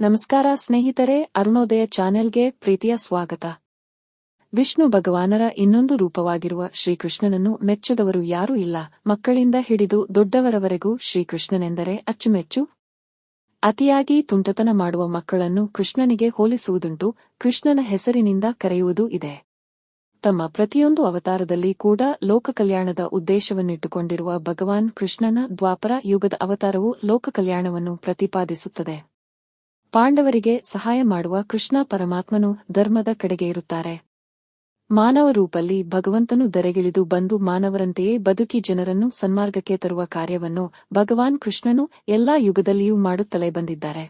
ನಮಸ್ಕಾರ ಸ್ನೇಹಿತರೆ, ಅರುಣೋದಯ ಚಾನೆಲ್ಗೆ ಪ್ರೀತಿಯ ಸ್ವಾಗತ. ವಿಷ್ಣು ಭಗವಾನರ ಇನ್ನೊಂದು ರೂಪವಾಗಿರುವ ಶ್ರೀಕೃಷ್ಣನನ್ನು ಮೆಚ್ಚದವರು ಯಾರೂ ಇಲ್ಲ. ಮಕ್ಕಳಿಂದ ಹಿಡಿದು ದೊಡ್ಡವರವರೆಗೂ ಶ್ರೀಕೃಷ್ಣನೆಂದರೆ ಅಚ್ಚುಮೆಚ್ಚು. ಅತಿಯಾಗಿ ತುಂಟತನ ಮಾಡುವ ಮಕ್ಕಳನ್ನು ಕೃಷ್ಣನಿಗೆ ಹೋಲಿಸುವುದುಂಟು. ಕೃಷ್ಣನ ಹೆಸರಿನಿಂದ ಕರೆಯುವುದೂ ಇದೆ. ತಮ್ಮ ಪ್ರತಿಯೊಂದು ಅವತಾರದಲ್ಲಿ ಕೂಡ ಲೋಕ ಕಲ್ಯಾಣದ ಉದ್ದೇಶವನ್ನಿಟ್ಟುಕೊಂಡಿರುವ ಭಗವಾನ್ ಕೃಷ್ಣನ ದ್ವಾಪರ ಯುಗದ ಅವತಾರವು ಲೋಕ ಕಲ್ಯಾಣವನ್ನು ಪ್ರತಿಪಾದಿಸುತ್ತದೆ. ಪಾಂಡವರಿಗೆ ಸಹಾಯ ಮಾಡುವ ಕೃಷ್ಣ ಪರಮಾತ್ಮನು ಧರ್ಮದ ಕಡೆಗೆ ಇರುತ್ತಾರೆ. ಮಾನವ ರೂಪಲ್ಲಿ ಭಗವಂತನು ಧರೆಗಿಳಿದು ಬಂದು ಮಾನವರಂತೆಯೇ ಬದುಕಿ ಜನರನ್ನು ಸನ್ಮಾರ್ಗಕ್ಕೆ ತರುವ ಕಾರ್ಯವನ್ನು ಭಗವಾನ್ ಕೃಷ್ಣನು ಎಲ್ಲಾ ಯುಗದಲ್ಲಿಯೂ ಮಾಡುತ್ತಲೇ ಬಂದಿದ್ದಾರೆ.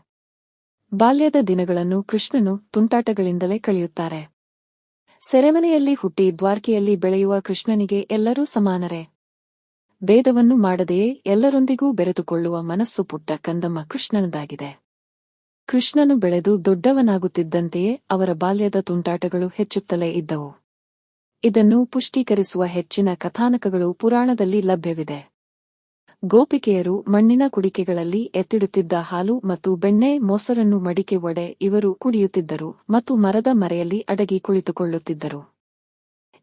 ಬಾಲ್ಯದ ದಿನಗಳನ್ನು ಕೃಷ್ಣನು ತುಂಟಾಟಗಳಿಂದಲೇ ಕಳೆಯುತ್ತಾರೆ. ಸೆರೆಮನೆಯಲ್ಲಿ ಹುಟ್ಟಿ ದ್ವಾರಕೆಯಲ್ಲಿ ಬೆಳೆಯುವ ಕೃಷ್ಣನಿಗೆ ಎಲ್ಲರೂ ಸಮಾನರೇ. ಭೇದವನ್ನು ಮಾಡದೆಯೇ ಎಲ್ಲರೊಂದಿಗೂ ಬೆರೆತುಕೊಳ್ಳುವ ಮನಸ್ಸು ಪುಟ್ಟ ಕಂದಮ್ಮ ಕೃಷ್ಣನದಾಗಿದೆ. ಕೃಷ್ಣನು ಬೆಳೆದು ದೊಡ್ಡವನಾಗುತ್ತಿದ್ದಂತೆಯೇ ಅವರ ಬಾಲ್ಯದ ತುಂಟಾಟಗಳು ಹೆಚ್ಚುತ್ತಲೇ ಇದ್ದವು. ಇದನ್ನು ಪುಷ್ಟೀಕರಿಸುವ ಹೆಚ್ಚಿನ ಕಥಾನಕಗಳು ಪುರಾಣದಲ್ಲಿ ಲಭ್ಯವಿದೆ. ಗೋಪಿಕೆಯರು ಮಣ್ಣಿನ ಕುಡಿಕೆಗಳಲ್ಲಿ ಎತ್ತಿಡುತ್ತಿದ್ದ ಹಾಲು ಮತ್ತು ಬೆಣ್ಣೆ ಮೊಸರನ್ನು ಮಡಿಕೆ ಒಡೆ ಇವರು ಕುಡಿಯುತ್ತಿದ್ದರು ಮತ್ತು ಮರದ ಮರೆಯಲ್ಲಿ ಅಡಗಿ ಕುಳಿತುಕೊಳ್ಳುತ್ತಿದ್ದರು.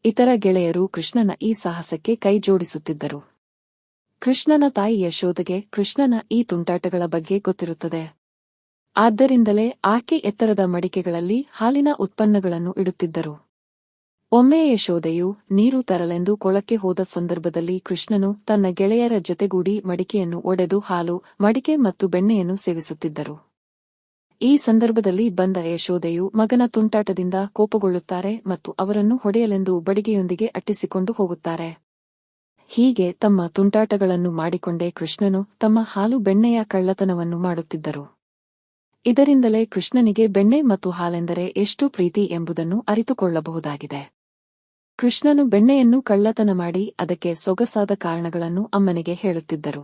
ಇತರ ಗೆಳೆಯರು ಕೃಷ್ಣನ ಈ ಸಾಹಸಕ್ಕೆ ಕೈ ಜೋಡಿಸುತ್ತಿದ್ದರು. ಕೃಷ್ಣನ ತಾಯಿ ಯಶೋದೆಗೆ ಕೃಷ್ಣನ ಈ ತುಂಟಾಟಗಳ ಬಗ್ಗೆ ಗೊತ್ತಿರುತ್ತದೆ. ಆದ್ದರಿಂದಲೇ ಆಕೆ ಎತ್ತರದ ಮಡಿಕೆಗಳಲ್ಲಿ ಹಾಲಿನ ಉತ್ಪನ್ನಗಳನ್ನು ಇಡುತ್ತಿದ್ದರು. ಒಮ್ಮೆ ಯಶೋದೆಯು ನೀರು ತರಲೆಂದು ಕೊಳಕ್ಕೆ ಹೋದ ಸಂದರ್ಭದಲ್ಲಿ ಕೃಷ್ಣನು ತನ್ನ ಗೆಳೆಯರ ಜೊತೆಗೂಡಿ ಮಡಿಕೆಯನ್ನು ಒಡೆದು ಹಾಲು, ಮಡಿಕೆ ಮತ್ತು ಬೆಣ್ಣೆಯನ್ನು ಸೇವಿಸುತ್ತಿದ್ದರು. ಈ ಸಂದರ್ಭದಲ್ಲಿ ಬಂದ ಯಶೋದೆಯು ಮಗನ ತುಂಟಾಟದಿಂದ ಕೋಪಗೊಳ್ಳುತ್ತಾರೆ ಮತ್ತು ಅವರನ್ನು ಹೊಡೆಯಲೆಂದು ಬಡಿಗೆಯೊಂದಿಗೆ ಅಟ್ಟಿಸಿಕೊಂಡು ಹೋಗುತ್ತಾರೆ. ಹೀಗೆ ತಮ್ಮ ತುಂಟಾಟಗಳನ್ನು ಮಾಡಿಕೊಂಡೇ ಕೃಷ್ಣನು ತಮ್ಮ ಹಾಲು ಬೆಣ್ಣೆಯ ಕಳ್ಳತನವನ್ನು ಮಾಡುತ್ತಿದ್ದರು. ಇದರಿಂದಲೇ ಕೃಷ್ಣನಿಗೆ ಬೆಣ್ಣೆ ಮತ್ತು ಹಾಲೆಂದರೆ ಎಷ್ಟು ಪ್ರೀತಿ ಎಂಬುದನ್ನು ಅರಿತುಕೊಳ್ಳಬಹುದಾಗಿದೆ. ಕೃಷ್ಣನು ಬೆಣ್ಣೆಯನ್ನು ಕಳ್ಳತನ ಮಾಡಿ ಅದಕ್ಕೆ ಸೊಗಸಾದ ಕಾರಣಗಳನ್ನು ಅಮ್ಮನಿಗೆ ಹೇಳುತ್ತಿದ್ದರು.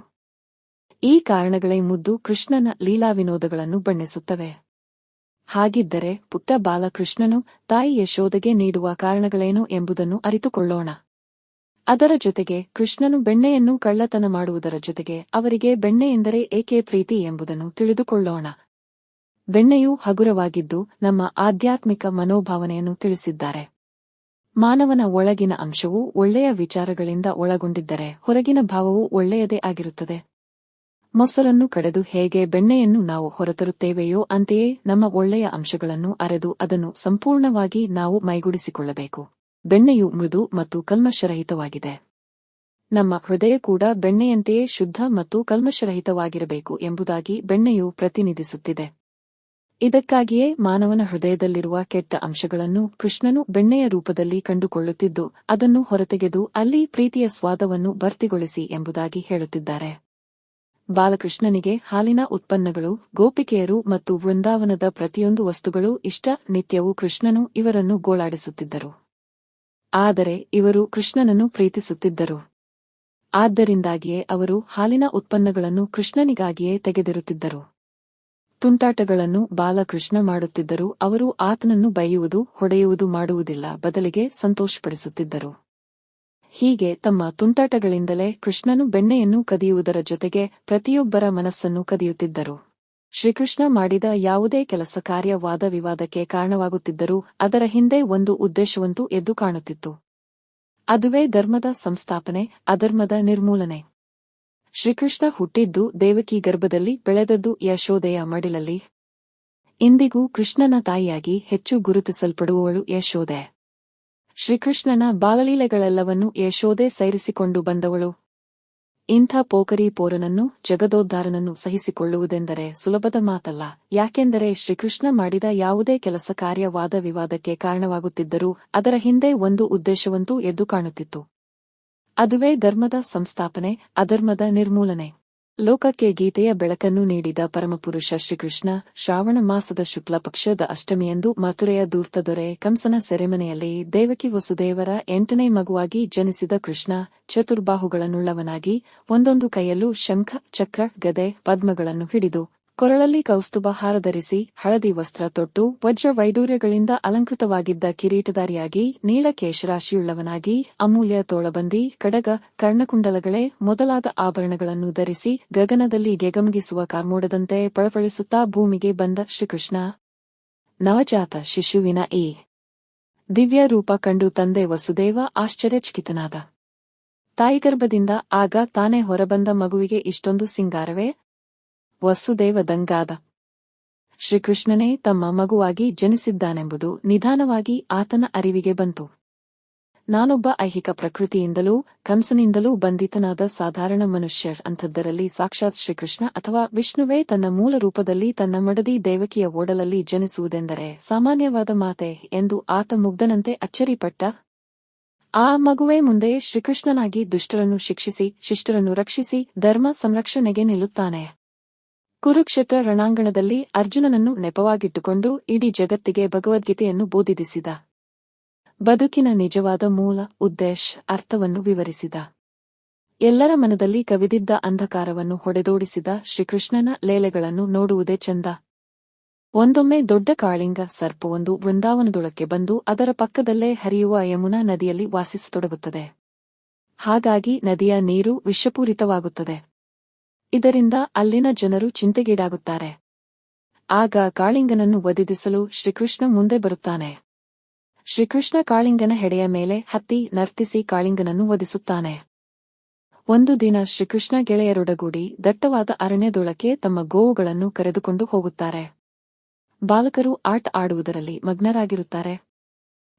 ಈ ಕಾರಣಗಳೇ ಮುದ್ದು ಕೃಷ್ಣನ ಲೀಲಾ ವಿನೋದಗಳನ್ನು ಬಣ್ಣಿಸುತ್ತವೆ. ಹಾಗಿದ್ದರೆ ಪುಟ್ಟ ಬಾಲಕೃಷ್ಣನು ತಾಯಿ ಯಶೋದೆಗೆ ನೀಡುವ ಕಾರಣಗಳೇನು ಎಂಬುದನ್ನು ಅರಿತುಕೊಳ್ಳೋಣ. ಅದರ ಜೊತೆಗೆ ಕೃಷ್ಣನು ಬೆಣ್ಣೆಯನ್ನು ಕಳ್ಳತನ ಮಾಡುವುದರ ಜೊತೆಗೆ ಅವರಿಗೆ ಬೆಣ್ಣೆ ಎಂದರೆ ಏಕೆ ಪ್ರೀತಿ ಎಂಬುದನ್ನು ತಿಳಿದುಕೊಳ್ಳೋಣ. ಬೆಣ್ಣೆಯು ಹಗುರವಾಗಿದ್ದು ನಮ್ಮ ಆಧ್ಯಾತ್ಮಿಕ ಮನೋಭಾವನೆಯನ್ನು ತಿಳಿಸಿದ್ದಾರೆ. ಮಾನವನ ಒಳಗಿನ ಅಂಶವು ಒಳ್ಳೆಯ ವಿಚಾರಗಳಿಂದ ಒಳಗೊಂಡಿದ್ದರೆ ಹೊರಗಿನ ಭಾವವು ಒಳ್ಳೆಯದೇ ಆಗಿರುತ್ತದೆ. ಮೊಸರನ್ನು ಕಡೆದು ಹೇಗೆ ಬೆಣ್ಣೆಯನ್ನು ನಾವು ಹೊರತರುತ್ತೇವೆಯೋ ಅಂತೆಯೇ ನಮ್ಮ ಒಳ್ಳೆಯ ಅಂಶಗಳನ್ನು ಅರೆದು ಅದನ್ನು ಸಂಪೂರ್ಣವಾಗಿ ನಾವು ಮೈಗೂಡಿಸಿಕೊಳ್ಳಬೇಕು. ಬೆಣ್ಣೆಯು ಮೃದು ಮತ್ತು ಕಲ್ಮಶರಹಿತವಾಗಿದೆ. ನಮ್ಮ ಹೃದಯ ಕೂಡ ಬೆಣ್ಣೆಯಂತೆಯೇ ಶುದ್ಧ ಮತ್ತು ಕಲ್ಮಶರಹಿತವಾಗಿರಬೇಕು ಎಂಬುದಾಗಿ ಬೆಣ್ಣೆಯು ಪ್ರತಿನಿಧಿಸುತ್ತಿದೆ. ಇದಕ್ಕಾಗಿಯೇ ಮಾನವನ ಹೃದಯದಲ್ಲಿರುವ ಕೆಟ್ಟ ಅಂಶಗಳನ್ನು ಕೃಷ್ಣನು ಬೆಣ್ಣೆಯ ರೂಪದಲ್ಲಿ ಕಂಡುಕೊಳ್ಳುತ್ತಿದ್ದು ಅದನ್ನು ಹೊರತೆಗೆದು ಅಲ್ಲಿ ಪ್ರೀತಿಯ ಸ್ವಾದವನ್ನು ಭರ್ತಿಗೊಳಿಸಿ ಎಂಬುದಾಗಿ ಹೇಳುತ್ತಿದ್ದಾರೆ. ಬಾಲಕೃಷ್ಣನಿಗೆ ಹಾಲಿನ ಉತ್ಪನ್ನಗಳು, ಗೋಪಿಕೆಯರು ಮತ್ತು ವೃಂದಾವನದ ಪ್ರತಿಯೊಂದು ವಸ್ತುಗಳೂ ಇಷ್ಟ. ನಿತ್ಯವೂ ಕೃಷ್ಣನು ಇವರನ್ನು ಗೋಳಾಡಿಸುತ್ತಿದ್ದರು. ಆದರೆ ಇವರು ಕೃಷ್ಣನನ್ನು ಪ್ರೀತಿಸುತ್ತಿದ್ದರು. ಆದ್ದರಿಂದಾಗಿಯೇ ಅವರು ಹಾಲಿನ ಉತ್ಪನ್ನಗಳನ್ನು ಕೃಷ್ಣನಿಗಾಗಿಯೇ ತೆಗೆದಿರುತ್ತಿದ್ದರು. ತುಂಟಾಟಗಳನ್ನು ಬಾಲಕೃಷ್ಣ ಮಾಡುತ್ತಿದ್ದರೂ ಅವರು ಆತನನ್ನು ಬೈಯುವುದು, ಹೊಡೆಯುವುದು ಮಾಡುವುದಿಲ್ಲ, ಬದಲಿಗೆ ಸಂತೋಷಪಡಿಸುತ್ತಿದ್ದರು. ಹೀಗೆ ತಮ್ಮ ತುಂಟಾಟಗಳಿಂದಲೇ ಕೃಷ್ಣನು ಬೆಣ್ಣೆಯನ್ನು ಕದಿಯುವುದರ ಜೊತೆಗೆ ಪ್ರತಿಯೊಬ್ಬರ ಮನಸ್ಸನ್ನು ಕದಿಯುತ್ತಿದ್ದರು. ಶ್ರೀಕೃಷ್ಣ ಮಾಡಿದ ಯಾವುದೇ ಕೆಲಸ ಕಾರ್ಯ ವಾದ ವಿವಾದಕ್ಕೆ ಕಾರಣವಾಗುತ್ತಿದ್ದರೂ ಅದರ ಹಿಂದೆ ಒಂದು ಉದ್ದೇಶವಂತೂ ಎದ್ದು ಕಾಣುತ್ತಿತ್ತು. ಅದುವೇ ಧರ್ಮದ ಸಂಸ್ಥಾಪನೆ, ಅಧರ್ಮದ ನಿರ್ಮೂಲನೆ. ಶ್ರೀಕೃಷ್ಣ ಹುಟ್ಟಿದ್ದು ದೇವಕಿ ಗರ್ಭದಲ್ಲಿ, ಬೆಳೆದದ್ದು ಯಶೋದೆಯ ಮಡಿಲಲ್ಲಿ. ಇಂದಿಗೂ ಕೃಷ್ಣನ ತಾಯಿಯಾಗಿ ಹೆಚ್ಚು ಗುರುತಿಸಲ್ಪಡುವವಳು ಯಶೋದೆ. ಶ್ರೀಕೃಷ್ಣನ ಬಾಲಲೀಲೆಗಳೆಲ್ಲವನ್ನೂ ಯಶೋದೆ ಸೈರಿಸಿಕೊಂಡು ಬಂದವಳು. ಇಂಥ ಪೋಖರಿ ಪೋರನನ್ನು, ಜಗದೋದ್ಧಾರನನ್ನು ಸಹಿಸಿಕೊಳ್ಳುವುದೆಂದರೆ ಸುಲಭದ ಮಾತಲ್ಲ. ಯಾಕೆಂದರೆ ಶ್ರೀಕೃಷ್ಣ ಮಾಡಿದ ಯಾವುದೇ ಕೆಲಸ ಕಾರ್ಯ ವಾದ ವಿವಾದಕ್ಕೆ ಕಾರಣವಾಗುತ್ತಿದ್ದರೂ ಅದರ ಹಿಂದೆ ಒಂದು ಉದ್ದೇಶವಂತೂ ಎದ್ದು ಕಾಣುತ್ತಿತ್ತು. ಅದುವೇ ಧರ್ಮದ ಸಂಸ್ಥಾಪನೆ, ಅಧರ್ಮದ ನಿರ್ಮೂಲನೆ. ಲೋಕಕ್ಕೆ ಗೀತೆಯ ಬೆಳಕನ್ನು ನೀಡಿದ ಪರಮಪುರುಷ ಶ್ರೀಕೃಷ್ಣ ಶ್ರಾವಣ ಮಾಸದ ಶುಕ್ಲ ಪಕ್ಷದ ಅಷ್ಟಮಿಯಂದು ಮಥುರೆಯ ಧೂರ್ತ ದೊರೆ ಕಂಸನ ಸೆರೆಮನೆಯಲ್ಲಿ ದೇವಕಿ ವಸುದೇವರ 8ನೇ ಮಗುವಾಗಿ ಜನಿಸಿದ ಕೃಷ್ಣ ಚತುರ್ಬಾಹುಗಳನ್ನುಳ್ಳವನಾಗಿ ಒಂದೊಂದು ಕೈಯಲ್ಲೂ ಶಂಖ, ಚಕ್ರ, ಗದೆ, ಪದ್ಮಗಳನ್ನು ಹಿಡಿದು ಕೊರಳಲ್ಲಿ ಕೌಸ್ತುಭ ಹಾರ ಧರಿಸಿ ಹಳದಿ ವಸ್ತ್ರ ತೊಟ್ಟು ವಜ್ರ ವೈಡೂರ್ಯಗಳಿಂದ ಅಲಂಕೃತವಾಗಿದ್ದ ಕಿರೀಟಧಾರಿಯಾಗಿ ನೀಳ ಕೇಶರಾಶಿಯುಳ್ಳವನಾಗಿ ಅಮೂಲ್ಯ ತೋಳಬಂದಿ ಕಡಗ ಕರ್ಣಕುಂಡಲಗಳೇ ಮೊದಲಾದ ಆಭರಣಗಳನ್ನು ಧರಿಸಿ ಗಗನದಲ್ಲಿ ಗೆಗಮಗಿಸುವ ಕಾರ್ಮೋಡದಂತೆ ಪಳಪಳಿಸುತ್ತಾ ಭೂಮಿಗೆ ಬಂದ ಶ್ರೀಕೃಷ್ಣ ನವಜಾತ ಶಿಶುವಿನ ಈ ದಿವ್ಯ ರೂಪ ಕಂಡು ತಂದೆ ವಸುದೇವ ಆಶ್ಚರ್ಯಚಕಿತನಾದ. ತಾಯಿಗರ್ಭದಿಂದ ಆಗ ತಾನೇ ಹೊರಬಂದ ಮಗುವಿಗೆ ಇಷ್ಟೊಂದು ಸಿಂಗಾರವೇ? ವಸುದೇವ ದಂಗಾದ. ಶ್ರೀಕೃಷ್ಣನೇ ತಮ್ಮ ಮಗುವಾಗಿ ಜನಿಸಿದ್ದಾನೆಂಬುದು ನಿಧಾನವಾಗಿ ಆತನ ಅರಿವಿಗೆ ಬಂತು. ನಾನೊಬ್ಬ ಐಹಿಕ ಪ್ರಕೃತಿಯಿಂದಲೂ ಕಂಸನಿಂದಲೂ ಬಂಧಿತನಾದ ಸಾಧಾರಣ ಮನುಷ್ಯ, ಅಂಥದ್ದರಲ್ಲಿ ಸಾಕ್ಷಾತ್ ಶ್ರೀಕೃಷ್ಣ ಅಥವಾ ವಿಷ್ಣುವೇ ತನ್ನ ಮೂಲ ರೂಪದಲ್ಲಿ ತನ್ನ ಮಡದಿ ದೇವಕಿಯ ಓಡಲಲ್ಲಿ ಜನಿಸುವುದೆಂದರೆ ಸಾಮಾನ್ಯವಾದ ಮಾತೆ ಎಂದು ಆತ ಮುಗ್ಧನಂತೆ ಅಚ್ಚರಿಪಟ್ಟ. ಆ ಮಗುವೇ ಮುಂದೆ ಶ್ರೀಕೃಷ್ಣನಾಗಿ ದುಷ್ಟರನ್ನು ಶಿಕ್ಷಿಸಿ ಶಿಷ್ಟರನ್ನು ರಕ್ಷಿಸಿ ಧರ್ಮ ಸಂರಕ್ಷಣೆಗೆ ನಿಲ್ಲುತ್ತಾನೆ. ಕುರುಕ್ಷೇತ್ರ ರಣಾಂಗಣದಲ್ಲಿ ಅರ್ಜುನನನ್ನು ನೆಪವಾಗಿಟ್ಟುಕೊಂಡು ಇಡೀ ಜಗತ್ತಿಗೆ ಭಗವದ್ಗೀತೆಯನ್ನು ಬೋಧಿಸಿದ. ಬದುಕಿನ ನಿಜವಾದ ಮೂಲ ಉದ್ದೇಶ ಅರ್ಥವನ್ನು ವಿವರಿಸಿದ. ಎಲ್ಲರ ಮನದಲ್ಲಿ ಕವಿದಿದ್ದ ಅಂಧಕಾರವನ್ನು ಹೊಡೆದೋಡಿಸಿದ ಶ್ರೀಕೃಷ್ಣನ ಲೀಲೆಗಳನ್ನು ನೋಡುವುದೇ ಚಂದ. ಒಂದೊಮ್ಮೆ ದೊಡ್ಡ ಕಾಳಿಂಗ ಸರ್ಪವೊಂದು ವೃಂದಾವನದೊಳಕ್ಕೆ ಬಂದು ಅದರ ಪಕ್ಕದಲ್ಲೇ ಹರಿಯುವ ಯಮುನಾ ನದಿಯಲ್ಲಿ ವಾಸಿಸತೊಡಗುತ್ತದೆ. ಹಾಗಾಗಿ ನದಿಯ ನೀರು ವಿಷಪೂರಿತವಾಗುತ್ತದೆ. ಇದರಿಂದ ಅಲ್ಲಿನ ಜನರು ಚಿಂತೆಗೀಡಾಗುತ್ತಾರೆ. ಆಗ ಕಾಳಿಂಗನನ್ನು ವಧಿಸಲು ಶ್ರೀಕೃಷ್ಣ ಮುಂದೆ ಬರುತ್ತಾನೆ. ಶ್ರೀಕೃಷ್ಣ ಕಾಳಿಂಗನ ಹೆಡೆಯ ಮೇಲೆ ಹತ್ತಿ ನರ್ತಿಸಿ ಕಾಳಿಂಗನನ್ನು ವಧಿಸುತ್ತಾನೆ. ಒಂದು ದಿನ ಶ್ರೀಕೃಷ್ಣ ಗೆಳೆಯರೊಡಗೂಡಿ ದಟ್ಟವಾದ ಅರಣ್ಯದೊಳಕ್ಕೆ ತಮ್ಮ ಗೋವುಗಳನ್ನು ಕರೆದುಕೊಂಡು ಹೋಗುತ್ತಾರೆ. ಬಾಲಕರು ಆಟ ಆಡುವುದರಲ್ಲಿ ಮಗ್ನರಾಗಿರುತ್ತಾರೆ.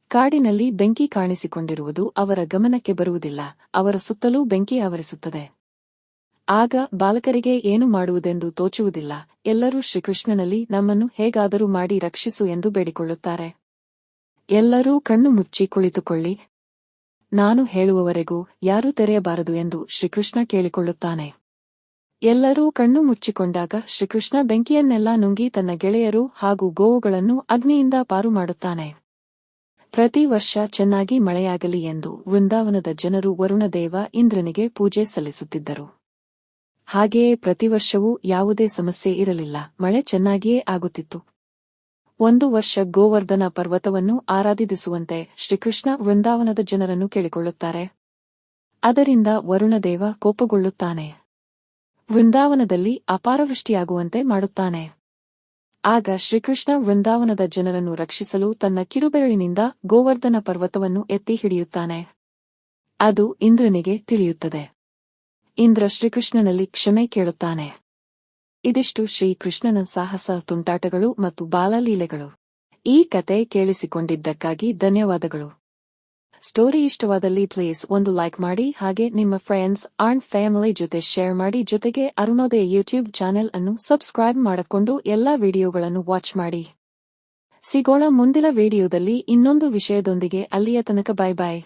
ಕಾಡಿನಲ್ಲಿ ಬೆಂಕಿ ಕಾಣಿಸಿಕೊಂಡಿರುವುದು ಅವರ ಗಮನಕ್ಕೆ ಬರುವುದಿಲ್ಲ. ಅವರ ಸುತ್ತಲೂ ಬೆಂಕಿ ಆವರಿಸುತ್ತದೆ. ಆಗ ಬಾಲಕರಿಗೆ ಏನು ಮಾಡುವುದೆಂದು ತೋಚುವುದಿಲ್ಲ. ಎಲ್ಲರೂ ಶ್ರೀಕೃಷ್ಣನಲ್ಲಿ ನಮ್ಮನ್ನು ಹೇಗಾದರೂ ಮಾಡಿ ರಕ್ಷಿಸು ಎಂದು ಬೇಡಿಕೊಳ್ಳುತ್ತಾರೆ. ಎಲ್ಲರೂ ಕಣ್ಣು ಮುಚ್ಚಿ ಕುಳಿತುಕೊಳ್ಳಿ, ನಾನು ಹೇಳುವವರೆಗೂ ಯಾರೂ ತೆರೆಯಬಾರದು ಎಂದು ಶ್ರೀಕೃಷ್ಣ ಕೇಳಿಕೊಳ್ಳುತ್ತಾನೆ. ಎಲ್ಲರೂ ಕಣ್ಣು ಮುಚ್ಚಿಕೊಂಡಾಗ ಶ್ರೀಕೃಷ್ಣ ಬೆಂಕಿಯನ್ನೆಲ್ಲ ನುಂಗಿ ತನ್ನ ಗೆಳೆಯರು ಹಾಗೂ ಗೋವುಗಳನ್ನು ಅಗ್ನಿಯಿಂದ ಪಾರು ಮಾಡುತ್ತಾನೆ. ಪ್ರತಿ ವರ್ಷ ಚೆನ್ನಾಗಿ ಮಳೆಯಾಗಲಿ ಎಂದು ವೃಂದಾವನದ ಜನರು ವರುಣದೇವ ಇಂದ್ರನಿಗೆ ಪೂಜೆ ಸಲ್ಲಿಸುತ್ತಿದ್ದರು. ಹಾಗೆಯೇ ಪ್ರತಿವರ್ಷವೂ ಯಾವುದೇ ಸಮಸ್ಯೆ ಇರಲಿಲ್ಲ. ಮಳೆ ಚೆನ್ನಾಗಿಯೇ ಆಗುತ್ತಿತ್ತು. ಒಂದು ವರ್ಷ ಗೋವರ್ಧನ ಪರ್ವತವನ್ನು ಆರಾಧಿಸುವಂತೆ ಶ್ರೀಕೃಷ್ಣ ವೃಂದಾವನದ ಜನರನ್ನು ಕೇಳಿಕೊಳ್ಳುತ್ತಾರೆ. ಅದರಿಂದ ವರುಣದೇವ ಕೋಪಗೊಳ್ಳುತ್ತಾನೆ. ವೃಂದಾವನದಲ್ಲಿ ಅಪಾರವೃಷ್ಟಿಯಾಗುವಂತೆ ಮಾಡುತ್ತಾನೆ. ಆಗ ಶ್ರೀಕೃಷ್ಣ ವೃಂದಾವನದ ಜನರನ್ನು ರಕ್ಷಿಸಲು ತನ್ನ ಕಿರುಬೆರಳಿನಿಂದ ಗೋವರ್ಧನ ಪರ್ವತವನ್ನು ಎತ್ತಿ ಹಿಡಿಯುತ್ತಾನೆ. ಅದು ಇಂದ್ರನಿಗೆ ತಿಳಿಯುತ್ತದೆ. ಇಂದ್ರ ಶ್ರೀಕೃಷ್ಣನಲ್ಲಿ ಕ್ಷಮೆ ಕೇಳುತ್ತಾನೆ. ಇದಿಷ್ಟು ಶ್ರೀಕೃಷ್ಣನ ಸಾಹಸ ತುಂಟಾಟಗಳು ಮತ್ತು ಬಾಲಲೀಲೆಗಳು. ಈ ಕತೆ ಕೇಳಿಸಿಕೊಂಡಿದ್ದಕ್ಕಾಗಿ ಧನ್ಯವಾದಗಳು. ಸ್ಟೋರಿ ಇಷ್ಟವಾದಲ್ಲಿ ಪ್ಲೀಸ್ ಒಂದು ಲೈಕ್ ಮಾಡಿ, ಹಾಗೆ ನಿಮ್ಮ ಫ್ರೆಂಡ್ಸ್ ಅಂಡ್ ಫ್ಯಾಮಿಲಿ ಜೊತೆ ಶೇರ್ ಮಾಡಿ. ಜೊತೆಗೆ ಅರುಣೋದಯ ಯೂಟ್ಯೂಬ್ ಚಾನೆಲ್ ಅನ್ನು ಸಬ್ಸ್ಕ್ರೈಬ್ ಮಾಡಿಕೊಂಡು ಎಲ್ಲಾ ವಿಡಿಯೋಗಳನ್ನು ವಾಚ್ ಮಾಡಿ. ಸಿಗೋಣ ಮುಂದಿನ ವಿಡಿಯೋದಲ್ಲಿ ಇನ್ನೊಂದು ವಿಷಯದೊಂದಿಗೆ. ಅಲ್ಲಿಯ ತನಕ ಬೈ ಬೈ.